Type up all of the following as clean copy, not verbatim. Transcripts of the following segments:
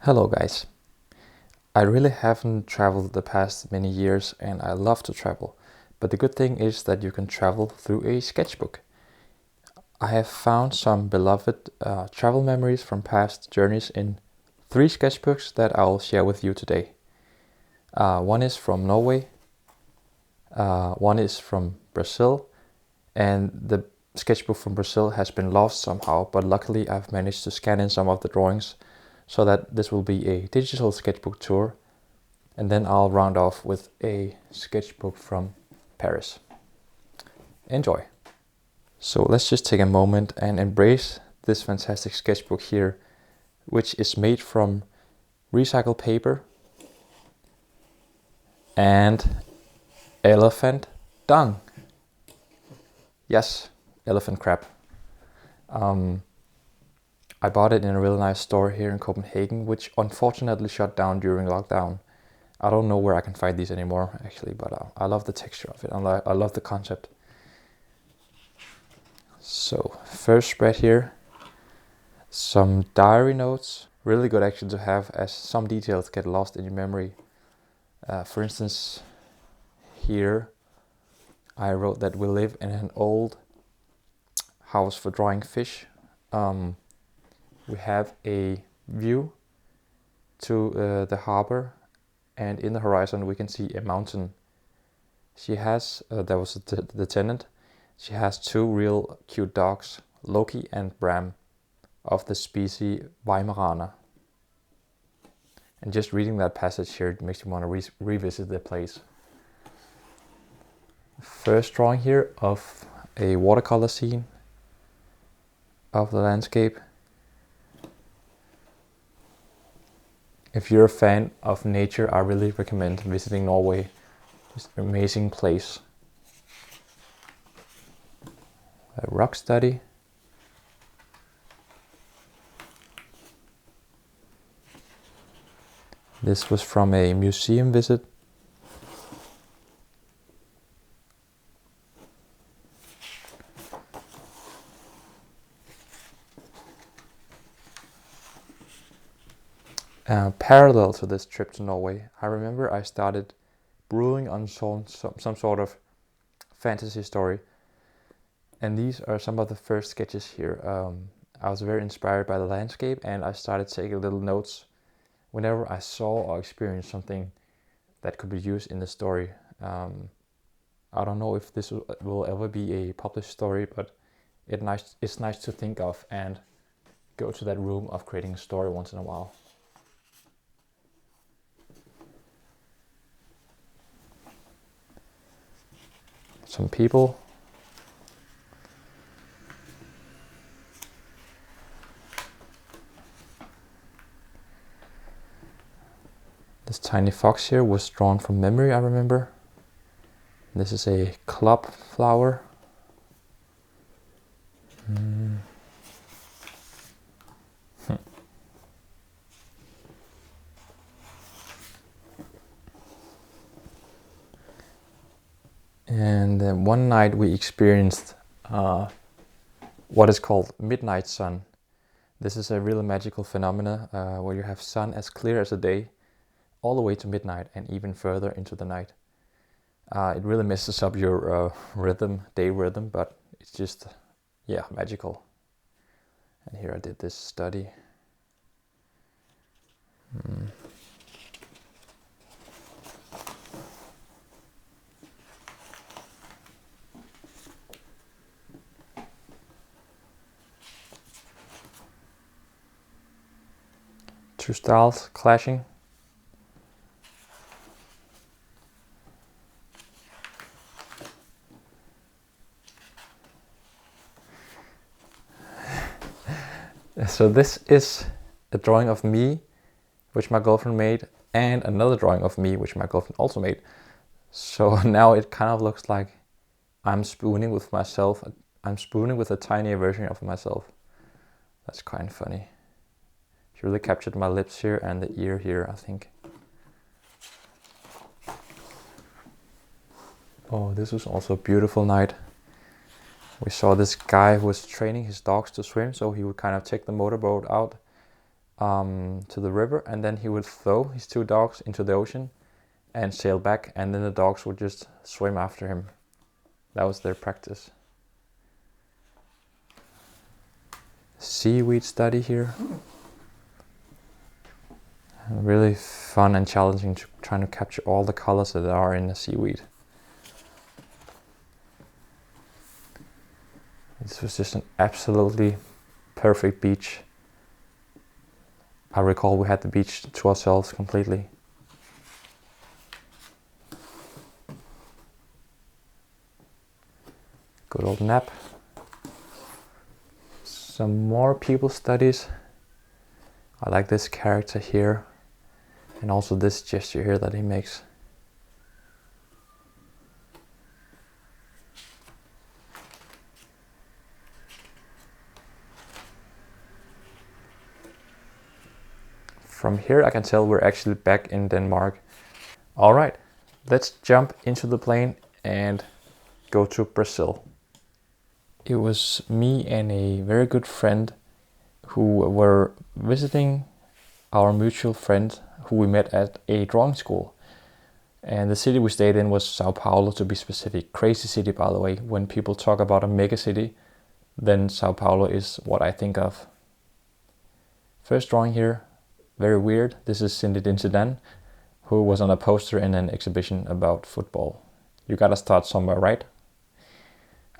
Hello guys. I really haven't traveled the past many years and I love to travel. But the good thing is that you can travel through a sketchbook. I have found some beloved travel memories from past journeys in 3 sketchbooks that I'll share with you today. One is from Norway, one is from Brazil, and the sketchbook from Brazil has been lost somehow, but luckily I've managed to scan in some of the drawings so that this will be a digital sketchbook tour, and then I'll round off with a sketchbook from Paris. Enjoy! So let's just take a moment and embrace this fantastic sketchbook here, which is made from recycled paper and elephant dung. Yes, elephant crap. I bought it in a really nice store here in Copenhagen, which unfortunately shut down during lockdown. I don't know where I can find these anymore, actually, but I love the texture of it. I love the concept. So, first spread here, some diary notes. Really good actually to have, as some details get lost in your memory. For instance, here I wrote that we live in an old house for drawing fish. We have a view to the harbor, and in the horizon we can see a mountain. She has, that was the tenant, she has 2 real cute dogs, Loki and Bram, of the species Weimaraner. And just reading that passage here makes me want to revisit the place. First drawing here of a watercolor scene of the landscape. If you're a fan of nature, I really recommend visiting Norway. It's an amazing place. A rock study. This was from a museum visit. Parallel to this trip to Norway, I remember I started brewing on some sort of fantasy story. And these are some of the first sketches here. I was very inspired by the landscape and I started taking little notes whenever I saw or experienced something that could be used in the story. I don't know if this will ever be a published story, but it's nice to think of and go to that room of creating a story once in a while. Some people. This tiny fox here was drawn from memory, I remember. This is a club flower. And then one night we experienced what is called midnight sun. This is a really magical phenomena where you have sun as clear as the day all the way to midnight and even further into the night. It really messes up your day rhythm, but it's just, yeah, magical. And here I did this study. Two styles clashing. So this is a drawing of me, which my girlfriend made, and another drawing of me, which my girlfriend also made. So now it kind of looks like I'm spooning with myself. I'm spooning with a tinier version of myself. That's kind of funny. She really captured my lips here and the ear here, I think. Oh, this was also a beautiful night. We saw this guy who was training his dogs to swim, so he would kind of take the motorboat out to the river, and then he would throw his 2 dogs into the ocean and sail back, and then the dogs would just swim after him. That was their practice. Seaweed study here. Really fun and challenging, trying to capture all the colors that are in the seaweed. This was just an absolutely perfect beach. I recall we had the beach to ourselves completely. Good old nap. Some more people studies. I like this character here, and also this gesture here that he makes. From here I can tell we're actually back in Denmark. All right, let's jump into the plane and go to Brazil. It was me and a very good friend who were visiting our mutual friend who we met at a drawing school. And the city we stayed in was Sao Paulo, to be specific. Crazy city, by the way. When people talk about a mega city, then Sao Paulo is what I think of. First drawing here, very weird. This is Zinedine Zidane, who was on a poster in an exhibition about football. You gotta start somewhere, right?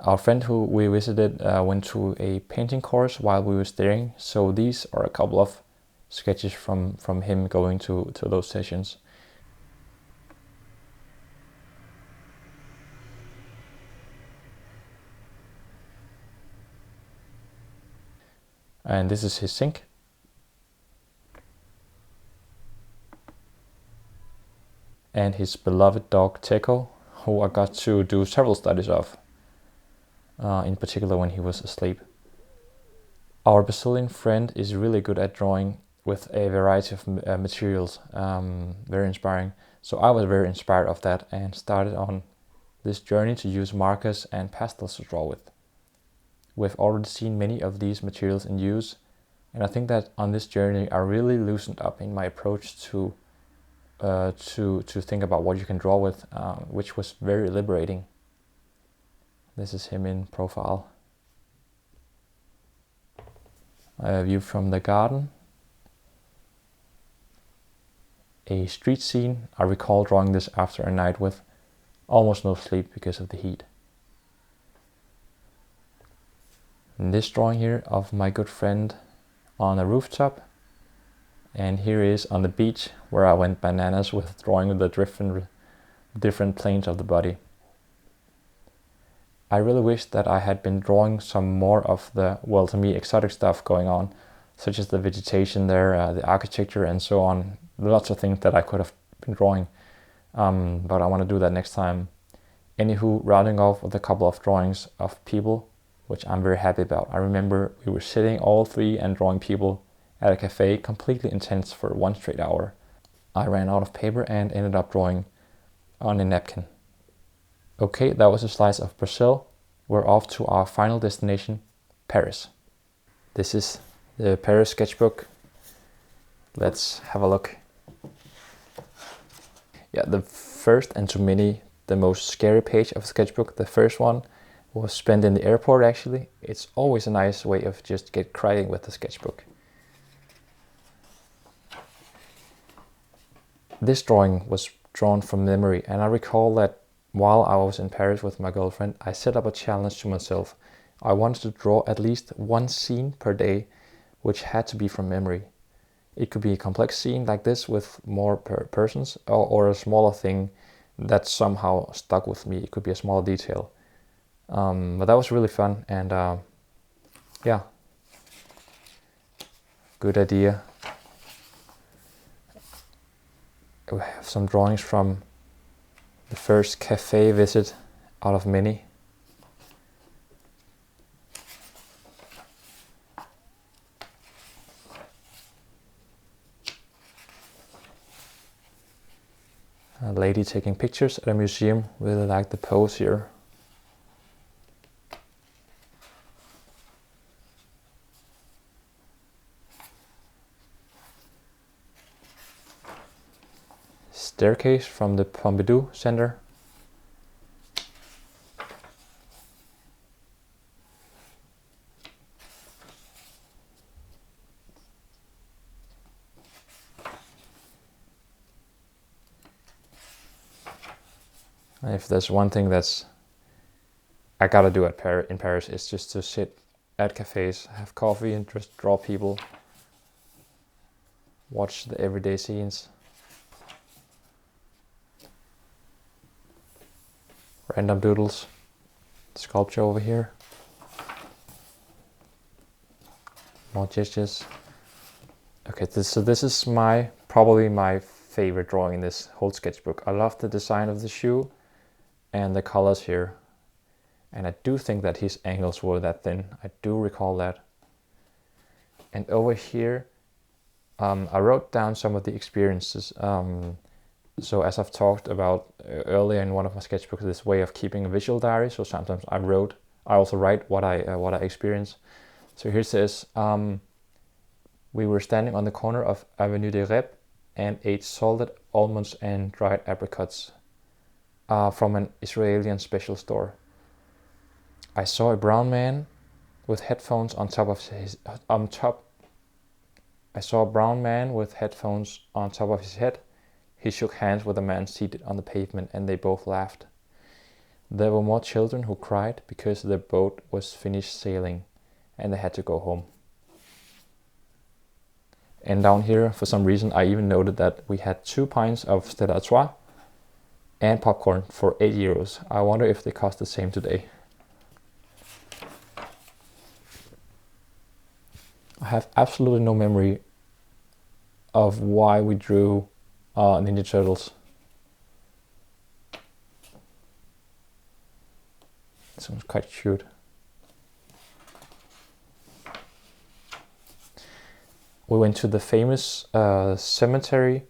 Our friend who we visited went to a painting course while we were staying, so these are a couple of sketches from him going to those sessions. And this is his sink. And his beloved dog Teco, who I got to do several studies of, in particular when he was asleep. Our Brazilian friend is really good at drawing with a variety of materials, very inspiring. So I was very inspired of that and started on this journey to use markers and pastels to draw with. We've already seen many of these materials in use, and I think that on this journey I really loosened up in my approach to think about what you can draw with, which was very liberating. This is him in profile. A view from the garden. A street scene. I recall drawing this after a night with almost no sleep because of the heat. And this drawing here of my good friend on a rooftop. And here is on the beach where I went bananas with drawing the different planes of the body. I really wish that I had been drawing some more of the, well, to me, exotic stuff going on, such as the vegetation there, the architecture and so on. Lots of things that I could have been drawing, but I want to do that next time. Anywho, rounding off with a couple of drawings of people, which I'm very happy about. I remember we were sitting all three and drawing people at a cafe, completely intense for 1 straight hour. I ran out of paper and ended up drawing on a napkin. Okay, that was a slice of Brazil. We're off to our final destination, Paris. This is the Paris sketchbook. Let's have a look. Yeah, the first, and to many, the most scary page of the sketchbook, the first one, was spent in the airport actually. It's always a nice way of just get crying with the sketchbook. This drawing was drawn from memory, and I recall that while I was in Paris with my girlfriend, I set up a challenge to myself. I wanted to draw at least one scene per day, which had to be from memory. It could be a complex scene like this with more persons, or a smaller thing that somehow stuck with me. It could be a small detail. But that was really fun, and yeah, good idea. We have some drawings from the first cafe visit out of many. A lady taking pictures at a museum. Really like the pose here. staircase from the Pompidou Center. And if there's one thing that's I gotta do in Paris, is just to sit at cafes, have coffee, and just draw people, watch the everyday scenes. Random doodles. Sculpture over here. More gestures. Okay, so this is probably my favorite drawing in this whole sketchbook. I love the design of the shoe and the colors here. And I do think that his angles were that thin. I do recall that. And over here, I wrote down some of the experiences. So as I've talked about earlier in one of my sketchbooks, this way of keeping a visual diary. So sometimes I also write what I experience. So here it says, we were standing on the corner of Avenue des Rep and ate salted almonds and dried apricots from an Israeli special store. I saw a brown man with headphones on top of his head. He shook hands with a man seated on the pavement, and they both laughed. There were more children who cried because their boat was finished sailing and they had to go home. And down here, for some reason, I even noted that we had 2 pints of Stella Artois and popcorn for €8. I wonder if they cost the same today. I have absolutely no memory of why we drew Ninja Turtles. This one's quite cute. We went to the famous cemetery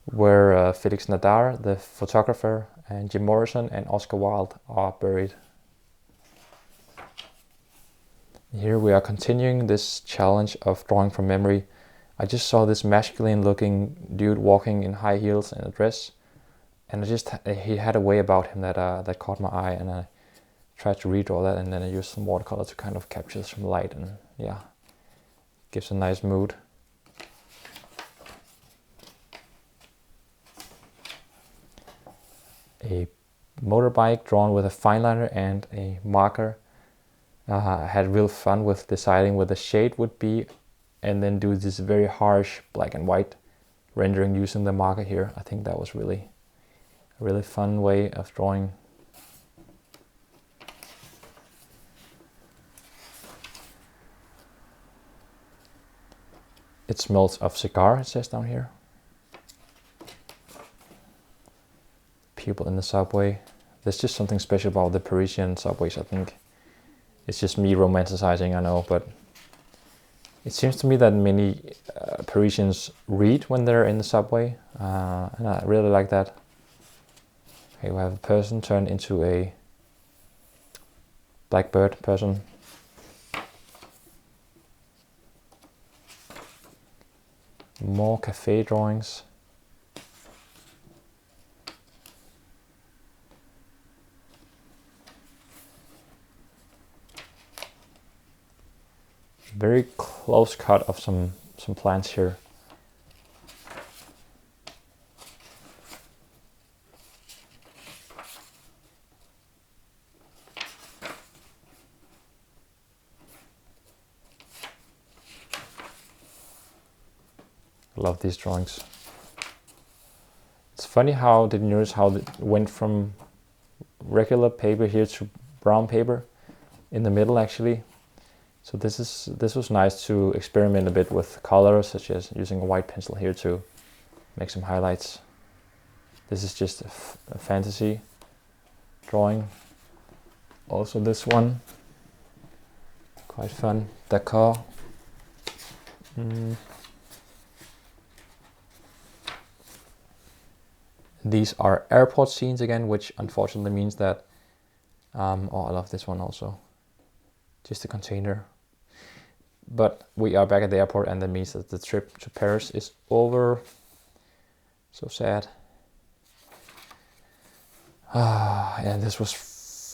where Felix Nadar, the photographer, and Jim Morrison and Oscar Wilde are buried. Here we are continuing this challenge of drawing from memory. I just saw this masculine looking dude walking in high heels and a dress, and he had a way about him that caught my eye, and I tried to redraw that, and then I used some watercolor to kind of capture some light, and yeah, gives a nice mood. A motorbike drawn with a fine liner and a marker. I had real fun with deciding where the shade would be, and then do this very harsh black and white rendering using the marker here. I think that was a really fun way of drawing. It smells of cigar, it says down here. People in the subway. There's just something special about the Parisian subways, I think. It's just me romanticizing, I know, but it seems to me that many Parisians read when they're in the subway, and I really like that. Okay, we have a person turned into a blackbird person. More cafe drawings. Very close cut of some plants here. Love these drawings. It's funny how, did you notice how it went from regular paper here to brown paper in the middle actually? So this was nice to experiment a bit with colors, such as using a white pencil here to make some highlights. This is just a fantasy drawing. Also this one, quite fun. Decor. These are airport scenes again, which unfortunately means that, I love this one also. Just a container. But we are back at the airport, and that means that the trip to Paris is over. So sad. And this was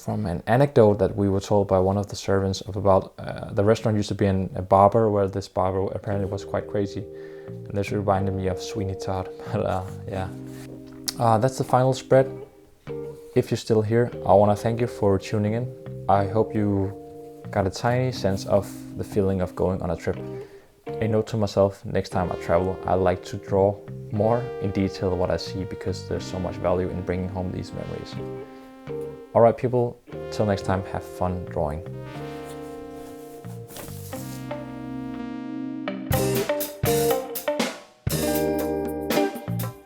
from an anecdote that we were told by one of the servants of about the restaurant used to be a barber, where this barber apparently was quite crazy. And this reminded me of Sweeney Todd. But yeah, that's the final spread. If you're still here, I want to thank you for tuning in. I hope you got a tiny sense of the feeling of going on a trip. A note to myself, next time I travel, I like to draw more in detail what I see, because there's so much value in bringing home these memories. Alright people, till next time, have fun drawing.